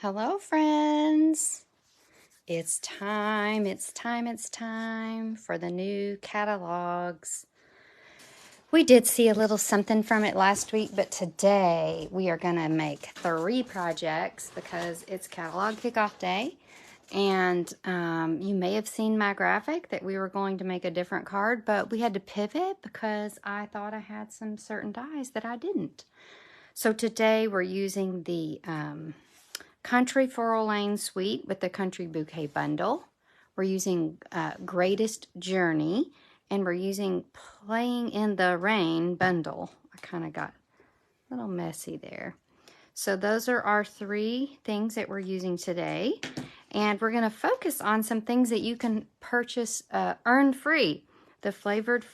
Hello, friends. It's time for the new catalogs. We did see a little something from it last week, but today we are going to make 3 projects because it's catalog kickoff day. And you may have seen my graphic that we were going to make a different card, but we had to pivot because I thought I had some certain dies that I didn't. So today we're using the Country Floral Lane Suite with the Country Bouquet Bundle. We're using Greatest Journey, and we're using Playing in the Rain Bundle. I kind of got a little messy there. So those are our 3 things that we're using today. And we're going to focus on some things that you can purchase, earn free. The Favored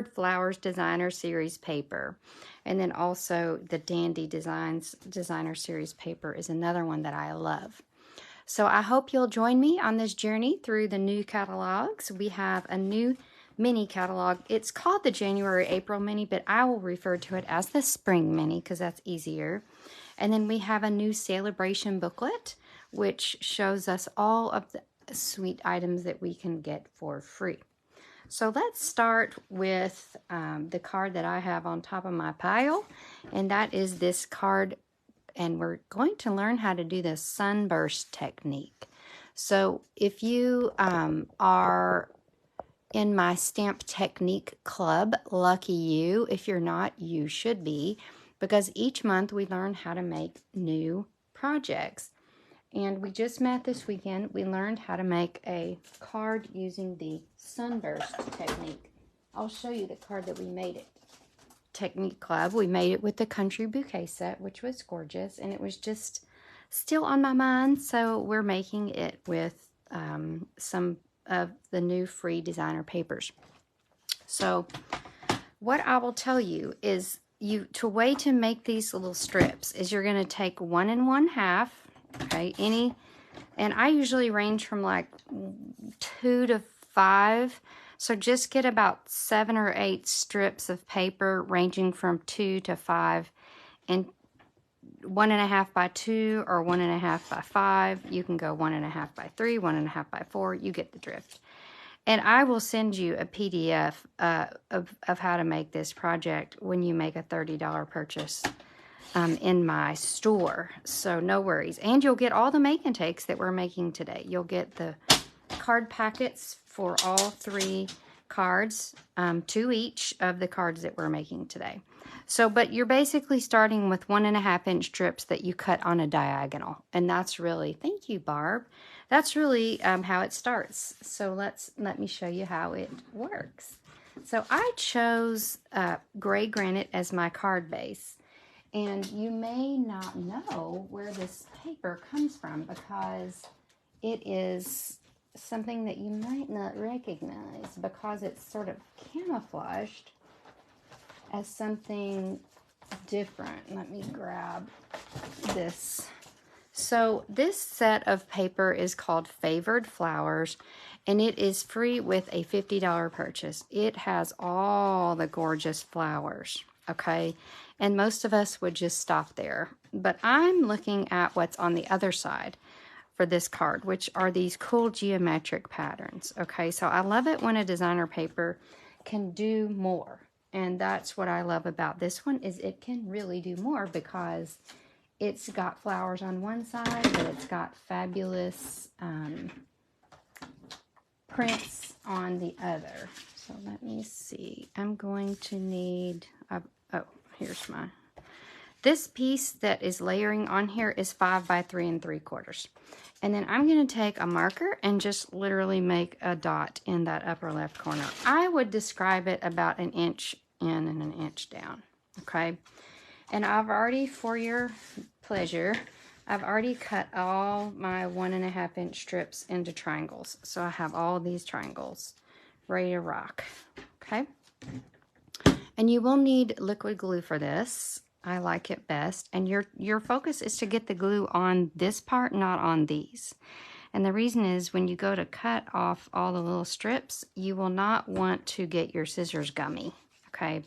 Flowers Designer Series paper. And then also the Dandy Designs Designer Series paper is another one that I love. So I hope you'll join me on this journey through the new catalogs. We have a new mini catalog. It's called the January-April mini, but I will refer to it as the spring mini because that's easier. And then we have a new Saleabration booklet, which shows us all of the sweet items that we can get for free. So let's start with the card that I have on top of my pile, and that is this card, and we're going to learn how to do the Sunburst Technique. So if you are in my Stamp Technique Club, lucky you. If you're not, you should be, because each month we learn how to make new projects. And we just met this weekend. We learned how to make a card using the Sunburst Technique. I'll show you the card that we made at Technique Club. We made it with the Country Bouquet set, which was gorgeous. And it was just still on my mind. So we're making it with some of the new free designer papers. So what I will tell you is the way to make these little strips is you're going to take 1 1/2. Okay, and I usually range from like 2 to 5, so just get about 7 or 8 strips of paper ranging from 2 to 5, and 1 1/2 by 2 or 1 1/2 by 5. You can go 1 1/2 by 3, 1 1/2 by 4. You get the drift. And I will send you a PDF of how to make this project when you make a $30 purchase in my store, so no worries. And you'll get all the make and takes that we're making today. You'll get the card packets for all 3 cards, 2 each of the cards that we're making today. So, but you're basically starting with 1 1/2 inch strips that you cut on a diagonal, and that's really, thank you, Barb. That's really how it starts. So let me show you how it works. So I chose gray granite as my card base. And you may not know where this paper comes from because it is something that you might not recognize because it's sort of camouflaged as something different. Let me grab this. So this set of paper is called Favored Flowers, and it is free with a $50 purchase. It has all the gorgeous flowers, okay? And most of us would just stop there. But I'm looking at what's on the other side for this card, which are these cool geometric patterns, okay? So I love it when a designer paper can do more. And that's what I love about this one, is it can really do more because it's got flowers on one side, but it's got fabulous prints on the other. So let me see. I'm going to need, here's my, this piece that is layering on here is 5 by 3 3/4. And then I'm going to take a marker and just literally make a dot in that upper left corner. I would describe it about 1 inch in and 1 inch down, okay? And I've already, for your pleasure, I've already cut all my 1 1/2 inch strips into triangles. So I have all these triangles ready to rock, okay? And you will need liquid glue for this. I like it best. And your focus is to get the glue on this part, not on these. And the reason is when you go to cut off all the little strips, you will not want to get your scissors gummy, okay?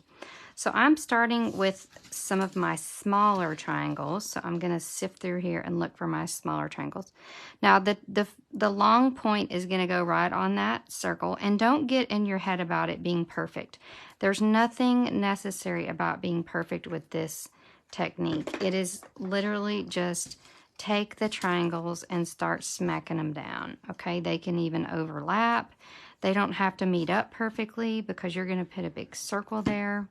So I'm starting with some of my smaller triangles. So I'm going to sift through here and look for my smaller triangles. Now the long point is going to go right on that circle, and don't get in your head about it being perfect. There's nothing necessary about being perfect with this technique. It is literally just take the triangles and start smacking them down. Okay, they can even overlap. They don't have to meet up perfectly because you're going to put a big circle there.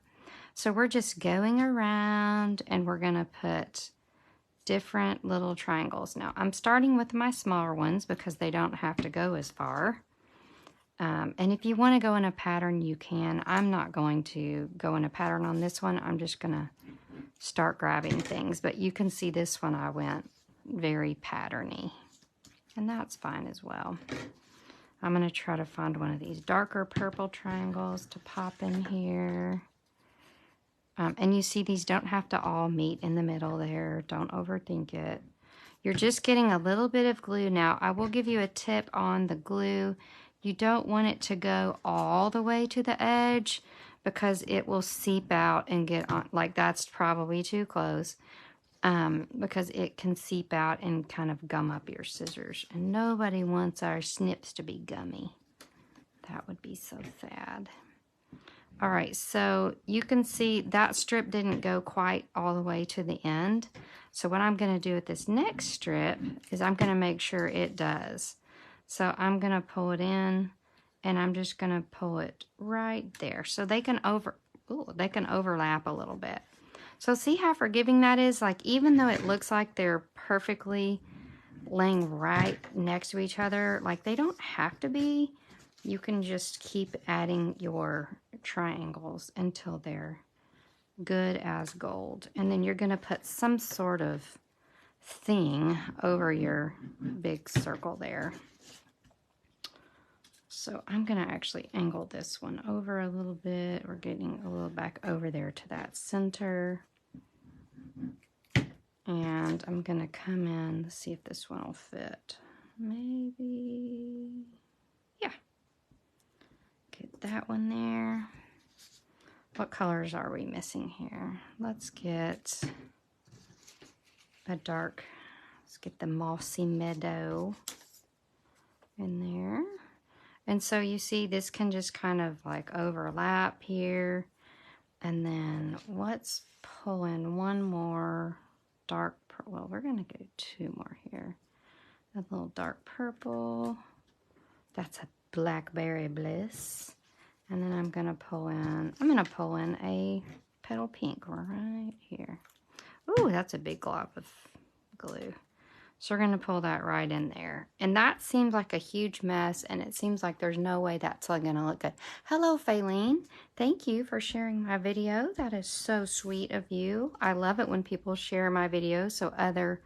So we're just going around and we're going to put different little triangles. Now I'm starting with my smaller ones because they don't have to go as far. And if you want to go in a pattern, you can. I'm not going to go in a pattern on this one. I'm just going to start grabbing things. But you can see this one I went very patterny, and that's fine as well. I'm going to try to find one of these darker purple triangles to pop in here. And you see these don't have to all meet in the middle there. Don't overthink it. You're just getting a little bit of glue. Now, I will give you a tip on the glue. You don't want it to go all the way to the edge because it will seep out and get on. Like, that's probably too close. Because it can seep out and kind of gum up your scissors. And nobody wants our snips to be gummy. That would be so sad. All right, so you can see that strip didn't go quite all the way to the end. So what I'm going to do with this next strip is I'm going to make sure it does. So I'm going to pull it in, and I'm just going to pull it right there. So they can overlap a little bit. So see how forgiving that is? Like, even though it looks like they're perfectly laying right next to each other, like they don't have to be. You can just keep adding your triangles until they're good as gold. And then you're going to put some sort of thing over your big circle there. So I'm going to actually angle this one over a little bit. We're getting a little back over there to that center. And I'm going to come in to see if this one will fit. Maybe, yeah. Get that one there. What colors are we missing here? Let's get a dark, let's get the mossy meadow in there. And so you see this can just kind of like overlap here. And then let's pull in one more dark, well, we're going to go two more here. A little dark purple. That's a blackberry bliss. And then I'm going to pull in a petal pink right here. Ooh, that's a big glob of glue. So we're going to pull that right in there. And that seems like a huge mess, and it seems like there's no way that's going to look good. Hello, Faylene. Thank you for sharing my video. That is so sweet of you. I love it when people share my videos so other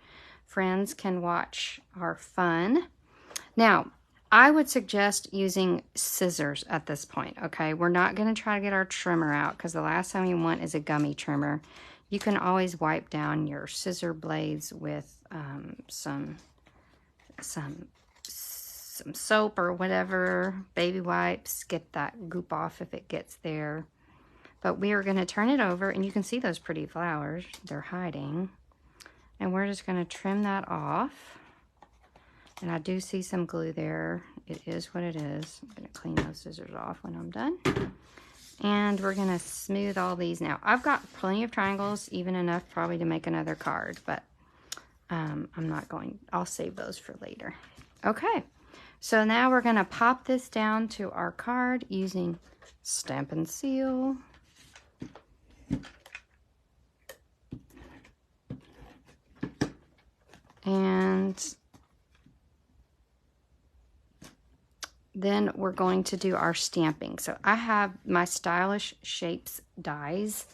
friends can watch our fun. Now, I would suggest using scissors at this point, okay? We're not going to try to get our trimmer out because the last thing you want is a gummy trimmer. You can always wipe down your scissor blades with some soap or whatever, baby wipes. Get that goop off if it gets there. But we are going to turn it over, and you can see those pretty flowers. They're hiding. And we're just going to trim that off. And I do see some glue there. It is what it is. I'm going to clean those scissors off when I'm done. And we're going to smooth all these. Now, I've got plenty of triangles, even enough probably to make another card, but I'm not going, I'll save those for later. Okay, so now we're going to pop this down to our card using Stampin' Seal. And then we're going to do our stamping. So I have my Stylish Shapes dies,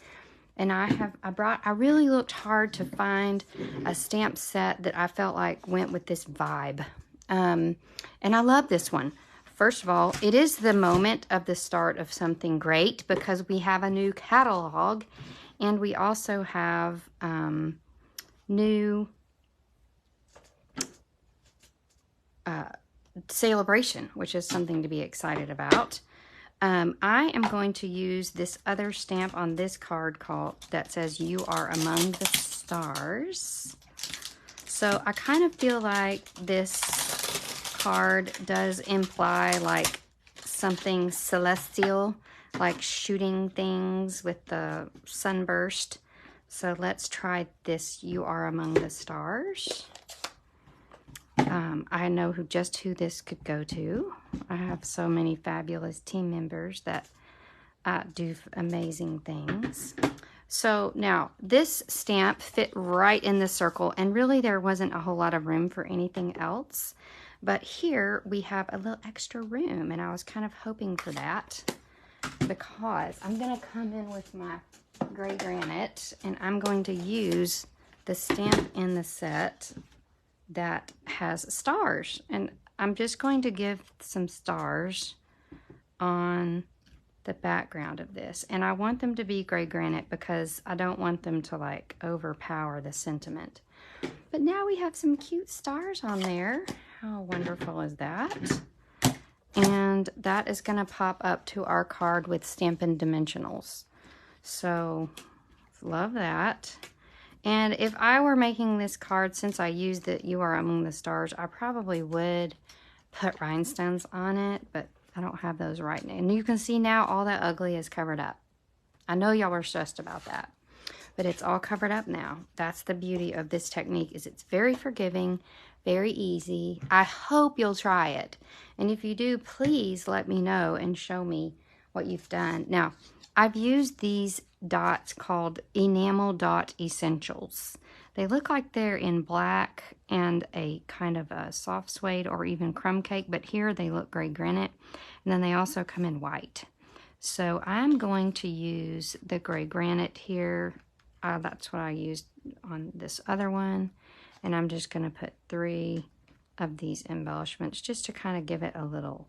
and I really looked hard to find a stamp set that I felt like went with this vibe. And I love this one. First of all, it is the moment of the start of something great because we have a new catalog, and we also have new Saleabration, which is something to be excited about. I am going to use this other stamp on this card that says "You Are Among the Stars." So I kind of feel like this card does imply like something celestial, like shooting things with the sunburst. So let's try this "You Are Among the Stars." I know who this could go to. I have so many fabulous team members that do amazing things. So now this stamp fit right in the circle, and really there wasn't a whole lot of room for anything else. But here we have a little extra room, and I was kind of hoping for that because I'm going to come in with my gray granite, and I'm going to use the stamp in the set that has stars. And I'm just going to give some stars on the background of this. And I want them to be gray granite because I don't want them to like overpower the sentiment. But now we have some cute stars on there. How wonderful is that? And that is going to pop up to our card with Stampin' Dimensionals. So, love that. And if I were making this card, since I used the "You Are Among the Stars," I probably would put rhinestones on it, but I don't have those right now. And you can see now all that ugly is covered up. I know y'all were stressed about that, but it's all covered up now. That's the beauty of this technique, is it's very forgiving, very easy. I hope you'll try it. And if you do, please let me know and show me what you've done. Now, I've used these dots called Enamel Dot Essentials. They look like they're in black and a kind of a soft suede or even crumb cake, but here they look gray granite, and then they also come in white. So I'm going to use the gray granite here. That's what I used on this other one, and I'm just going to put 3 of these embellishments just to kind of give it a little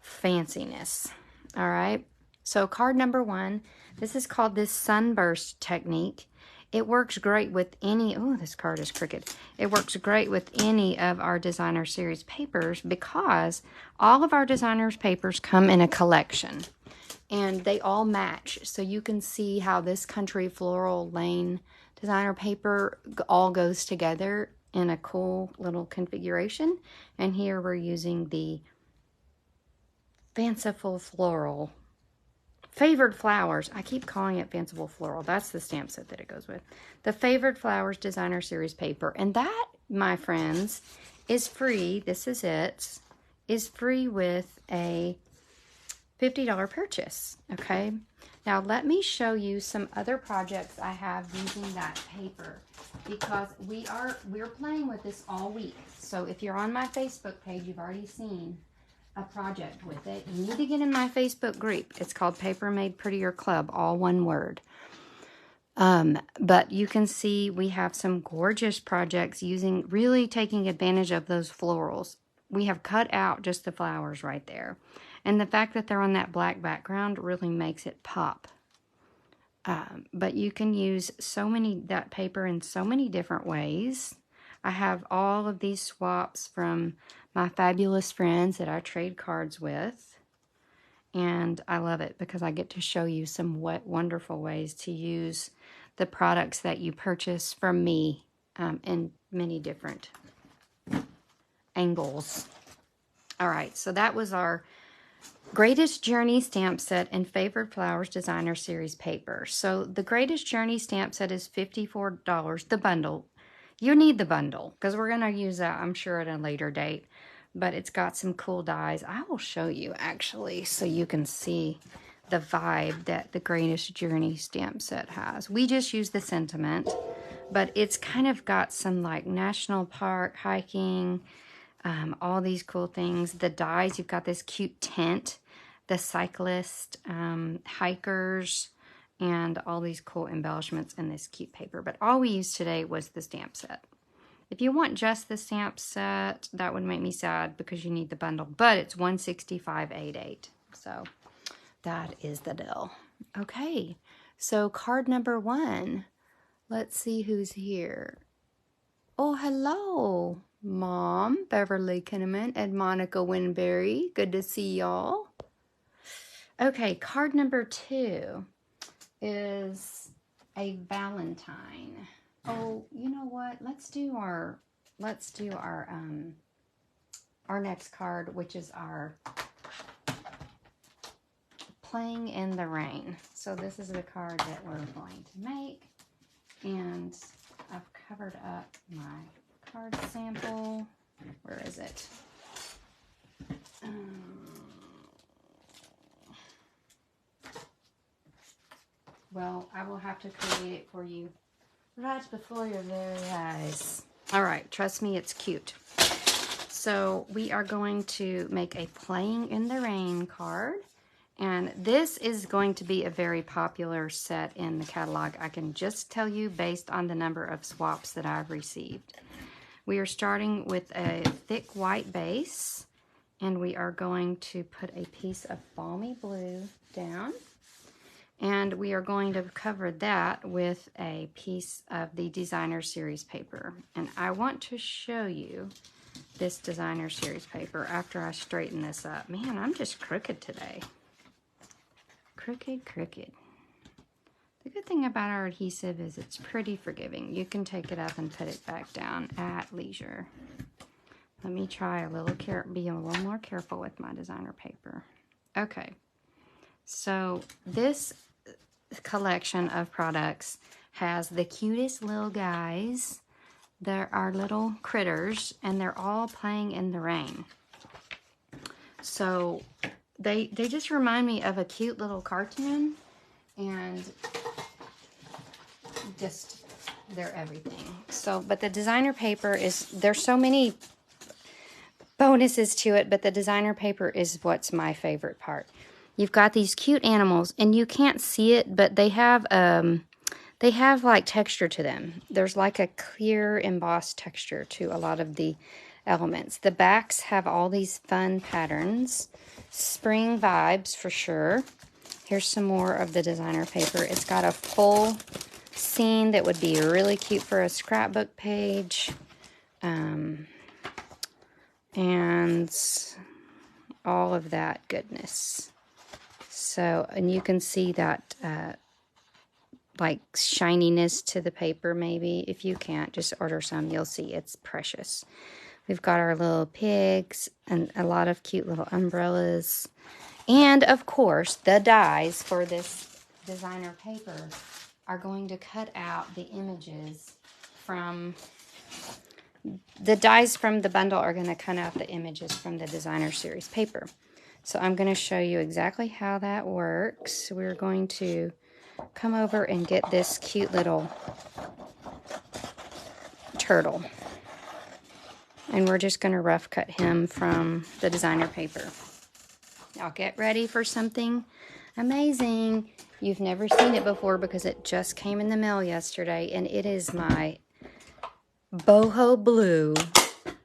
fanciness. All right. So card number 1, this is called this Sunburst Technique. It works great with any, oh, this card is crooked. It works great with any of our designer series papers because all of our designer's papers come in a collection and they all match. So you can see how this Country Floral Lane designer paper all goes together in a cool little configuration. And here we're using the Fanciful Floral Favored Flowers. I keep calling it Fanciful Floral. That's the stamp set that it goes with. The Favored Flowers Designer Series paper. And that, my friends, is free. This is it. Is free with a $50 purchase. Okay. Now let me show you some other projects I have using that paper because we're playing with this all week. So if you're on my Facebook page, you've already seen a project with it. You need to get in my Facebook group. It's called Paper Made Prettier Club, all one word. But you can see we have some gorgeous projects really taking advantage of those florals. We have cut out just the flowers right there. And the fact that they're on that black background really makes it pop. But you can use that paper in so many different ways. I have all of these swaps from my fabulous friends that I trade cards with. And I love it because I get to show you some wonderful ways to use the products that you purchase from me in many different angles. All right, so that was our Greatest Journey stamp set and Favored Flowers Designer Series paper. So the Greatest Journey stamp set is $54, the bundle. You need the bundle because we're going to use that, I'm sure, at a later date. But it's got some cool dies. I will show you, actually, so you can see the vibe that the Greatest Journey stamp set has. We just use the sentiment, but it's kind of got some, like, national park, hiking, all these cool things. The dies, you've got this cute tent, the cyclist, hikers, and all these cool embellishments in this cute paper. But all we used today was the stamp set. If you want just the stamp set, that would make me sad because you need the bundle. But it's $165.88. So that is the deal. Okay, so card number 1. Let's see who's here. Oh, hello, Mom, Beverly Kinnaman and Monica Winberry. Good to see y'all. Okay, card number 2 is a Valentine. Oh, you know what? Let's do our next card, which is our Playing in the Rain. So this is the card that we're going to make, and I've covered up my card sample. Where is it? Well, I will have to create it for you right before your very eyes. All right, trust me, it's cute. So we are going to make a Playing in the Rain card. And this is going to be a very popular set in the catalog. I can just tell you based on the number of swaps that I've received. We are starting with a thick white base, and we are going to put a piece of balmy blue down. And we are going to cover that with a piece of the Designer Series paper. And I want to show you this Designer Series paper after I straighten this up. Man, I'm just crooked today. Crooked. The good thing about our adhesive is it's pretty forgiving. You can take it up and put it back down at leisure. Let me try be a little more careful with my designer paper. Okay, so this collection of products has the cutest little guys. There are little critters, and they're all playing in the rain. So they just remind me of a cute little cartoon, and just they're everything. So, but the designer paper there's so many bonuses to it, but the designer paper is what's my favorite part. You've got these cute animals, and you can't see it, but they have like texture to them. There's like a clear embossed texture to a lot of the elements. The backs have all these fun patterns. Spring vibes for sure. Here's some more of the designer paper. It's got a full scene that would be really cute for a scrapbook page. And all of that goodness. So, and you can see that like shininess to the paper maybe. If you can't, just order some. You'll see it's precious. We've got our little pigs and a lot of cute little umbrellas. And of course, the dies for this designer paper are going to cut out the images from... The dies from the bundle are going to cut out the images from the Designer Series paper. So I'm going to show you exactly how that works. We're going to come over and get this cute little turtle. And we're just going to rough cut him from the designer paper. Now get ready for something amazing. You've never seen it before because it just came in the mail yesterday, and it is my Bojo Blue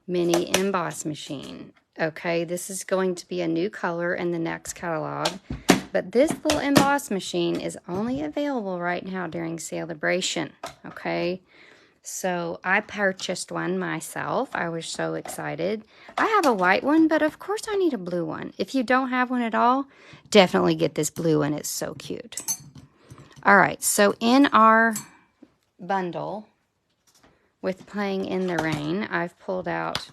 mini emboss machine. Okay, this is going to be a new color in the next catalog, but this little emboss machine is only available right now during Saleabration. Okay, so I purchased one myself. I was so excited. I have a white one, but of course I need a blue one. If you don't have one at all, definitely get this blue one. It's so cute. All right, so in our bundle with Playing in the Rain, I've pulled out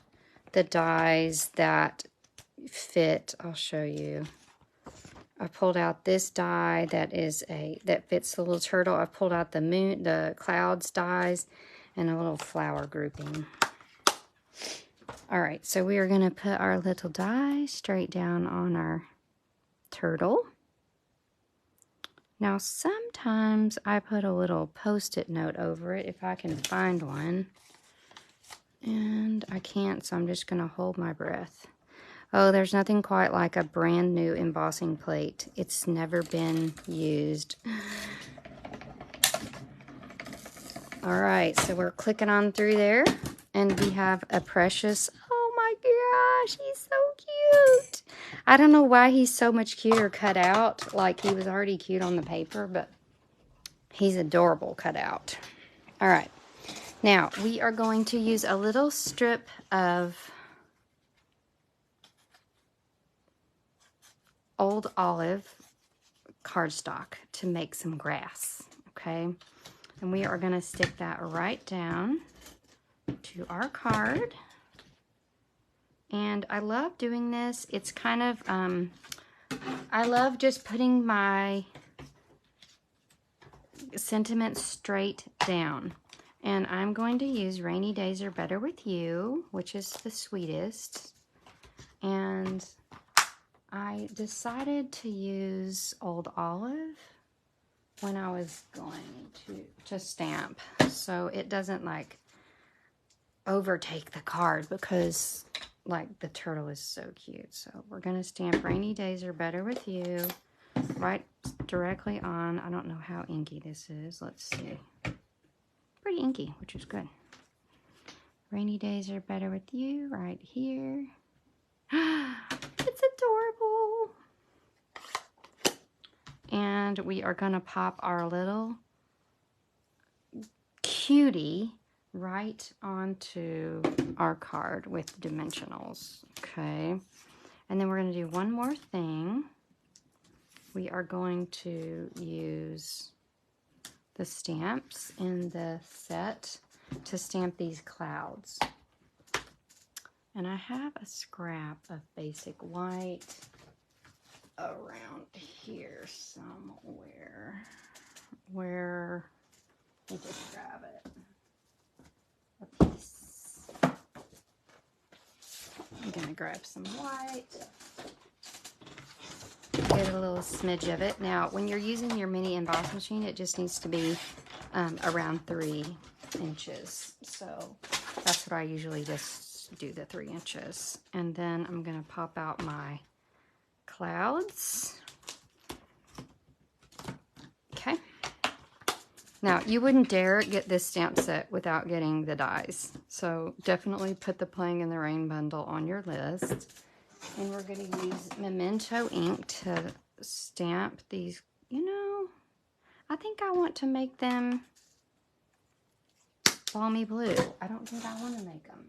the dies that fit. I'll show you. I pulled out this die that fits the little turtle. I pulled out the clouds dies, and a little flower grouping. All right, so we are going to put our little die straight down on our turtle. Now, sometimes I put a little Post-it note over it if I can find one. And I can't, so I'm just going to hold my breath. Oh, there's nothing quite like a brand new embossing plate. It's never been used. All right, so we're clicking on through there, and we have a precious... Oh my gosh, he's so cute. I don't know why he's so much cuter cut out. Like, he was already cute on the paper, but he's adorable cut out. All right. Now, we are going to use a little strip of Old Olive cardstock to make some grass, okay? And we are going to stick that right down to our card. And I love doing this. It's kind of, I love just putting my sentiments straight down. And I'm going to use Rainy Days Are Better With You, which is the sweetest. And I decided to use Old Olive when I was going to stamp, so it doesn't like overtake the card, because like the turtle is so cute. So we're gonna stamp Rainy Days Are Better With You right directly on. I don't know how inky this is. Let's see. Pretty inky, which is good. Rainy Days Are Better With You right here. It's adorable. And we are going to pop our little cutie right onto our card with dimensionals. Okay. And then we're going to do one more thing. We are going to use the stamps in the set to stamp these clouds. And I have a scrap of basic white around here somewhere. Where, let me just grab it. A piece. I'm gonna grab some white. Get a little smidge of it. Now, when you're using your mini emboss machine, it just needs to be around 3 inches. So that's what I usually just do, the 3 inches. And then I'm gonna pop out my clouds. Okay. Now, you wouldn't dare get this stamp set without getting the dies. So definitely put the Playing in the Rain bundle on your list. And we're going to use Memento ink to stamp these. You know, I think I want to make them balmy blue. I don't think I want to make them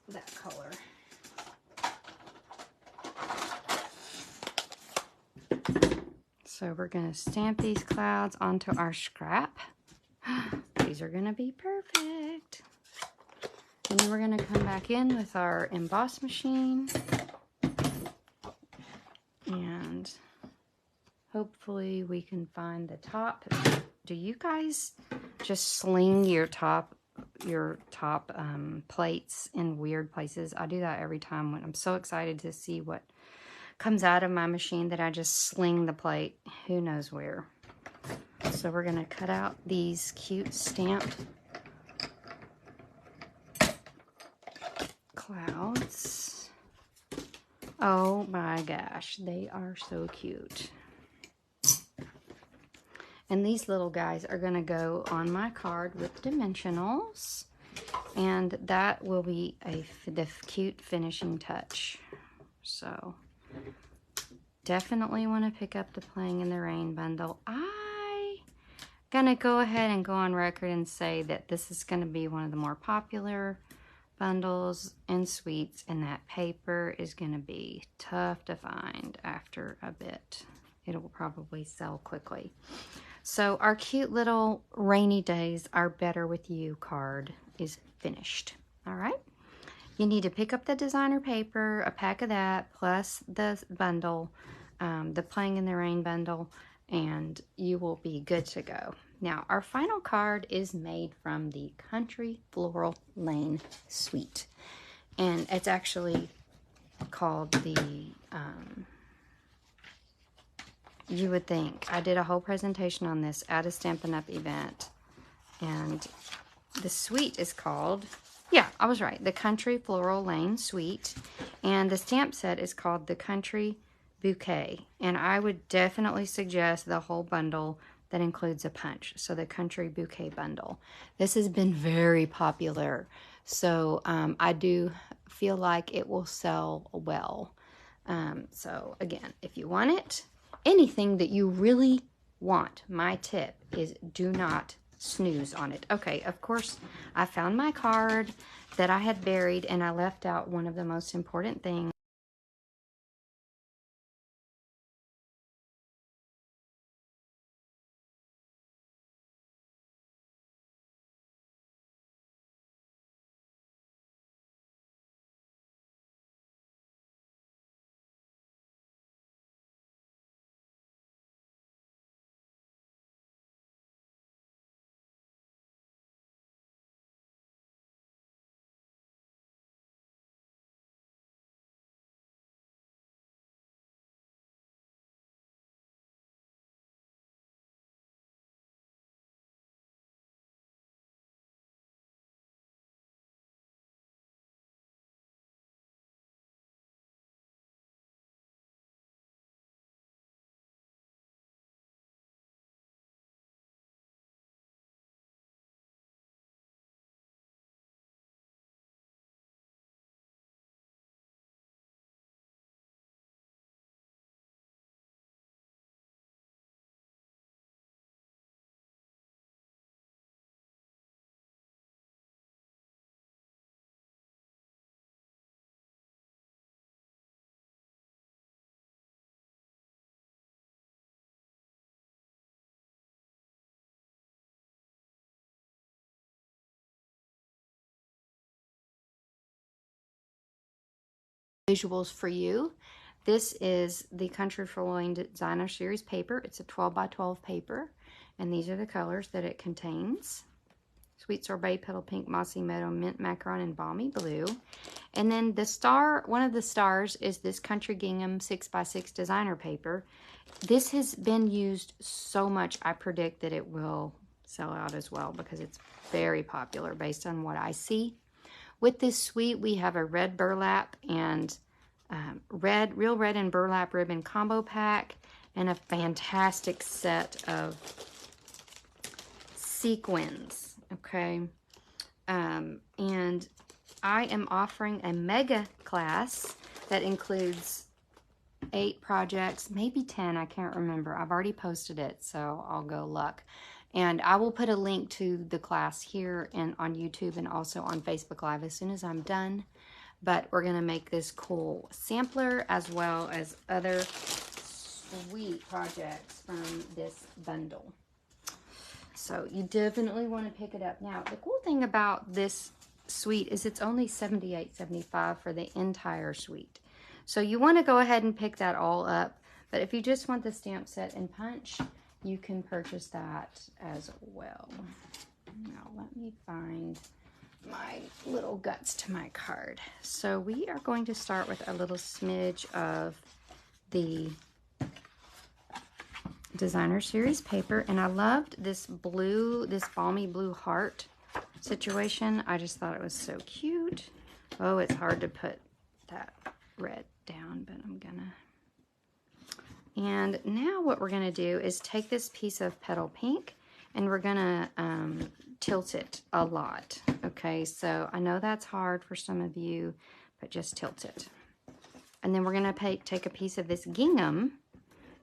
that color. So we're going to stamp these clouds onto our scrap. These are going to be perfect. And then we're going to come back in with our emboss machine. And hopefully we can find the top. Do you guys just sling your top plates in weird places? I do that every time when I'm so excited to see what comes out of my machine that I just sling the plate who knows where. So we're going to cut out these cute stamped clouds. Oh my gosh, they are so cute. And these little guys are going to go on my card with dimensionals, and that will be the cute finishing touch. So definitely want to pick up the Playing in the Rain bundle. I'm gonna go ahead and go on record and say that this is going to be one of the more popular bundles and suites, and that paper is going to be tough to find after a bit. It will probably sell quickly. So our cute little Rainy Days Are Better With You card is finished. All right. You need to pick up the designer paper, a pack of that, plus the bundle, the Playing in the Rain bundle, and you will be good to go. Now, our final card is made from the Country Floral Lane Suite. And it's actually called the, you would think, I did a whole presentation on this at a Stampin' Up! Event. And the suite is called, yeah, I was right, the Country Floral Lane Suite. And the stamp set is called the Country Bouquet. And I would definitely suggest the whole bundle that includes a punch. So the Country Bouquet bundle. This has been very popular. So I do feel like it will sell well. So again, if you want it, anything that you really want, my tip is do not snooze on it. Okay, of course, I found my card that I had buried, and I left out one of the most important things. visuals for you. This is the Country Flowing Designer Series paper. It's a 12 by 12 paper, and these are the colors that it contains. Sweet Sorbet, Petal Pink, Mossy Meadow, Mint Macaron, and Balmy Blue. And then the star, one of the stars is this Country Gingham 6x6 designer paper. This has been used so much, I predict that it will sell out as well because it's very popular based on what I see. With this suite, we have a red burlap and real red and burlap ribbon combo pack, and a fantastic set of sequins, okay? And I am offering a mega class that includes 8 projects, maybe 10, I can't remember. I've already posted it, so I'll go luck. And I will put a link to the class here and on YouTube and also on Facebook Live as soon as I'm done. But we're going to make this cool sampler as well as other sweet projects from this bundle. So you definitely want to pick it up. Now, the cool thing about this suite is it's only $78.75 for the entire suite. So you want to go ahead and pick that all up. But if you just want the stamp set and punch, you can purchase that as well. Now, let me find my little guts to my card. So we are going to start with a little smidge of the Designer Series paper, and I loved this blue, this balmy blue heart situation. I just thought it was so cute. Oh, it's hard to put that red down, but I'm gonna. And now what we're gonna do is take this piece of petal pink and we're gonna tilt it a lot. Okay, so I know that's hard for some of you, but just tilt it. And then we're gonna take a piece of this gingham,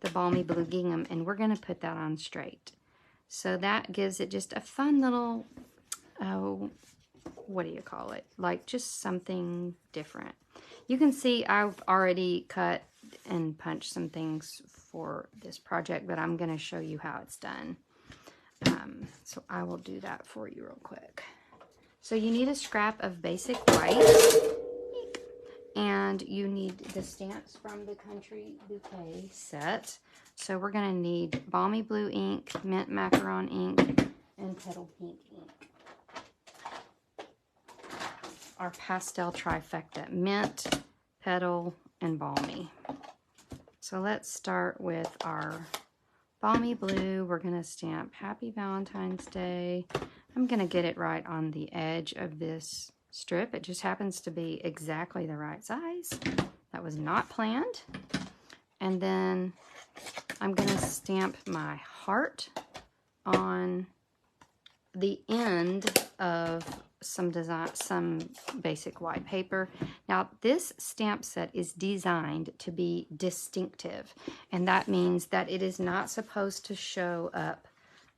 the balmy blue gingham, and we're gonna put that on straight. So that gives it just a fun little, oh, what do you call it? Like just something different. You can see I've already cut and punched some things for this project, but I'm gonna show you how it's done. So I will do that for you real quick. So you need a scrap of basic white, and you need the stamps from the Country Bouquet set. So we're gonna need Balmy Blue ink, Mint Macaron ink, and Petal Pink ink. Our pastel trifecta, mint, petal, and balmy. So let's start with our balmy blue. We're gonna stamp Happy Valentine's Day. I'm gonna get it right on the edge of this strip. It just happens to be exactly the right size. That was not planned. And then I'm gonna stamp my heart on the end of some basic white paper. Now this stamp set is designed to be distinctive, and that means that it is not supposed to show up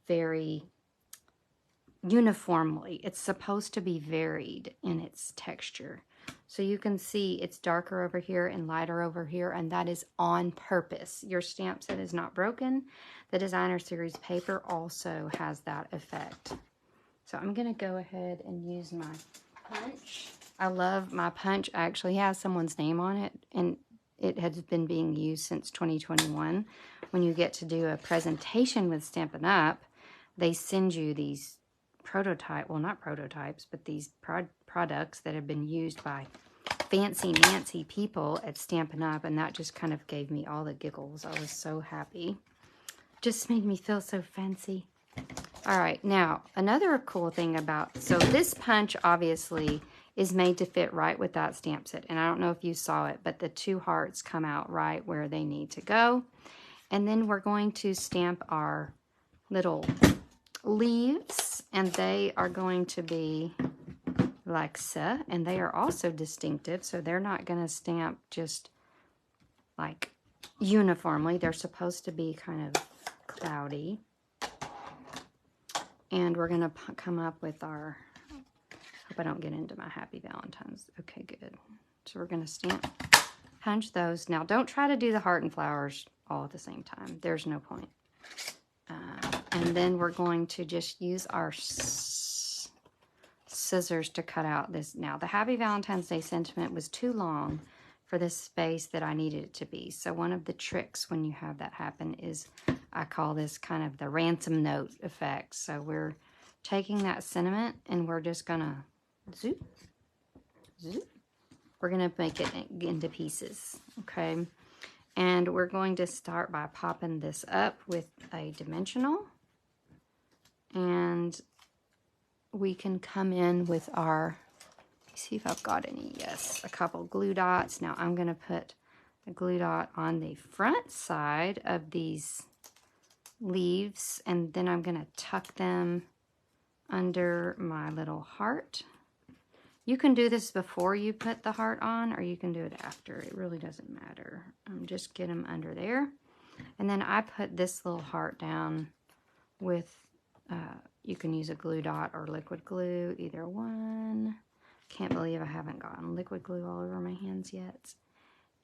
very uniformly. It's supposed to be varied in its texture. So you can see it's darker over here and lighter over here, and that is on purpose. Your stamp set is not broken. The Designer Series paper also has that effect. So I'm gonna go ahead and use my punch. I love my punch. I actually has someone's name on it, and it has been being used since 2021. When you get to do a presentation with Stampin' Up, they send you these well, not prototypes, but these products that have been used by fancy Nancy people at Stampin' Up, and that just kind of gave me all the giggles. I was so happy. Just made me feel so fancy. All right, now another cool thing about, so this punch obviously is made to fit right with that stamp set, and I don't know if you saw it, but the 2 hearts come out right where they need to go. And then we're going to stamp our little leaves, and they are going to be like so, and they are also distinctive, so they're not going to stamp just like uniformly. They're supposed to be kind of cloudy. And we're going to come up with our, hope I don't get into my Happy Valentine's. Okay, good. So we're going to stamp, punch those. Now, don't try to do the heart and flowers all at the same time. There's no point. And then we're going to just use our scissors to cut out this. Now, the Happy Valentine's Day sentiment was too long for the space that I needed it to be. So one of the tricks when you have that happen is, I call this kind of the ransom note effect. So we're taking that sentiment and we're just gonna zoop, zoop. We're gonna make it into pieces, okay? And we're going to start by popping this up with a dimensional. And we can come in with our, see if I've got any, yes, a couple glue dots. Now I'm gonna put a glue dot on the front side of these leaves, and then I'm gonna tuck them under my little heart. You can do this before you put the heart on, or you can do it after. It really doesn't matter. Just get them under there. And then I put this little heart down with, you can use a glue dot or liquid glue, either one. Can't believe I haven't gotten liquid glue all over my hands yet.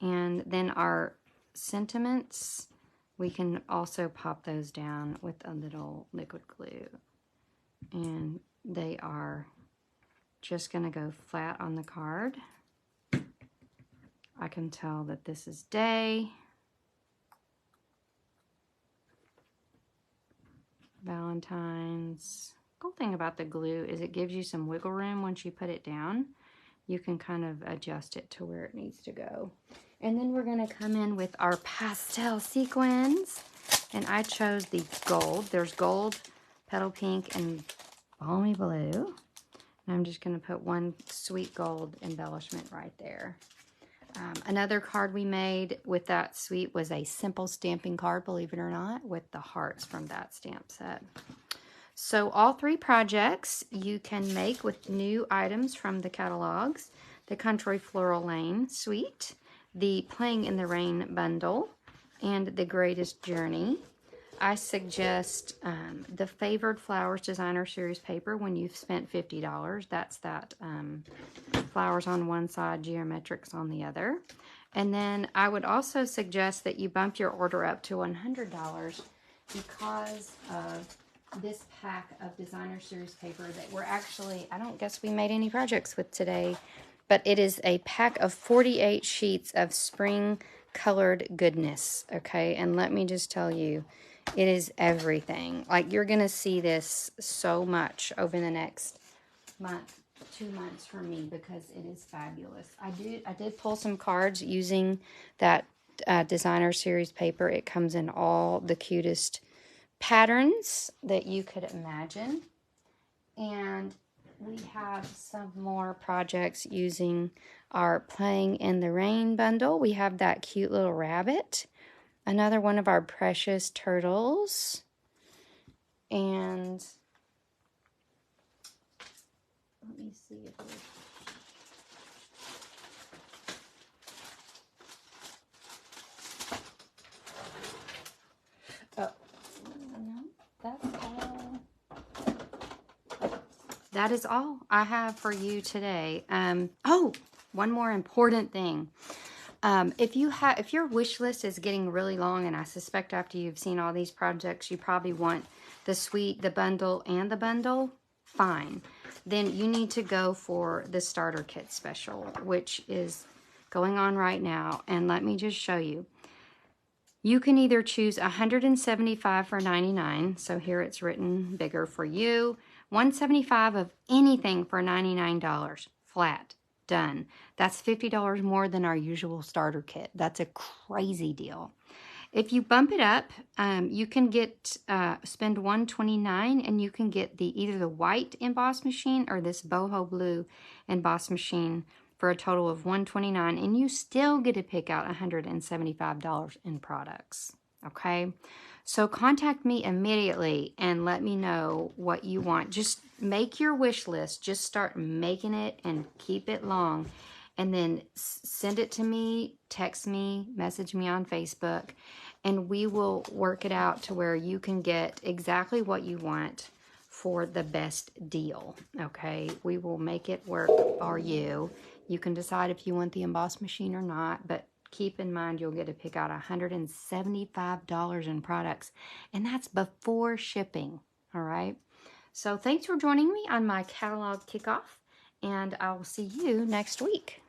And then our sentiments, we can also pop those down with a little liquid glue. And they are just gonna go flat on the card. I can tell that this is day, Valentine's. Cool thing about the glue is it gives you some wiggle room once you put it down. You can kind of adjust it to where it needs to go. And then we're gonna come in with our pastel sequins. And I chose the gold. There's gold, petal pink, and balmy blue. And I'm just going to put one sweet gold embellishment right there. Another card we made with that suite was a simple stamping card, believe it or not, with the hearts from that stamp set. So all three projects you can make with new items from the catalogs: the Country Floral Lane suite, the Playing in the Rain bundle, and the Greatest Journey. I suggest the Favored Flowers Designer Series paper when you've spent $50. That's that flowers on one side, geometrics on the other. And then I would also suggest that you bump your order up to $100 because of this pack of Designer Series paper that we're actually, I don't guess we made any projects with today, but it is a pack of 48 sheets of spring colored goodness, okay? And let me just tell you, it is everything. Like, you're going to see this so much over the next month, 2 months from me, because it is fabulous. I did pull some cards using that Designer Series paper. It comes in all the cutest patterns that you could imagine. And we have some more projects using our Playing in the Rain bundle. We have that cute little rabbit. Another one of our precious turtles. And let me see if there's... Oh, no, that's all. That is all I have for you today. Oh, one more important thing. If your wish list is getting really long, and I suspect after you've seen all these projects, you probably want the suite, the bundle, and the bundle, fine. Then you need to go for the starter kit special, which is going on right now. And let me just show you. You can either choose $175 for $99. So here it's written bigger for you. $175 of anything for $99, flat. Done. That's $50 more than our usual starter kit. That's a crazy deal. If you bump it up, you can get spend $129 and you can get either the white emboss machine or this boho blue emboss machine for a total of $129, and you still get to pick out $175 in products. Okay, so contact me immediately and let me know what you want. Just make your wish list. Just start making it and keep it long. And then send it to me, text me, message me on Facebook, and we will work it out to where you can get exactly what you want for the best deal, okay? We will make it work for you. You can decide if you want the emboss machine or not, but keep in mind you'll get to pick out $175 in products, and that's before shipping, all right? So thanks for joining me on my catalog kickoff, and I will see you next week.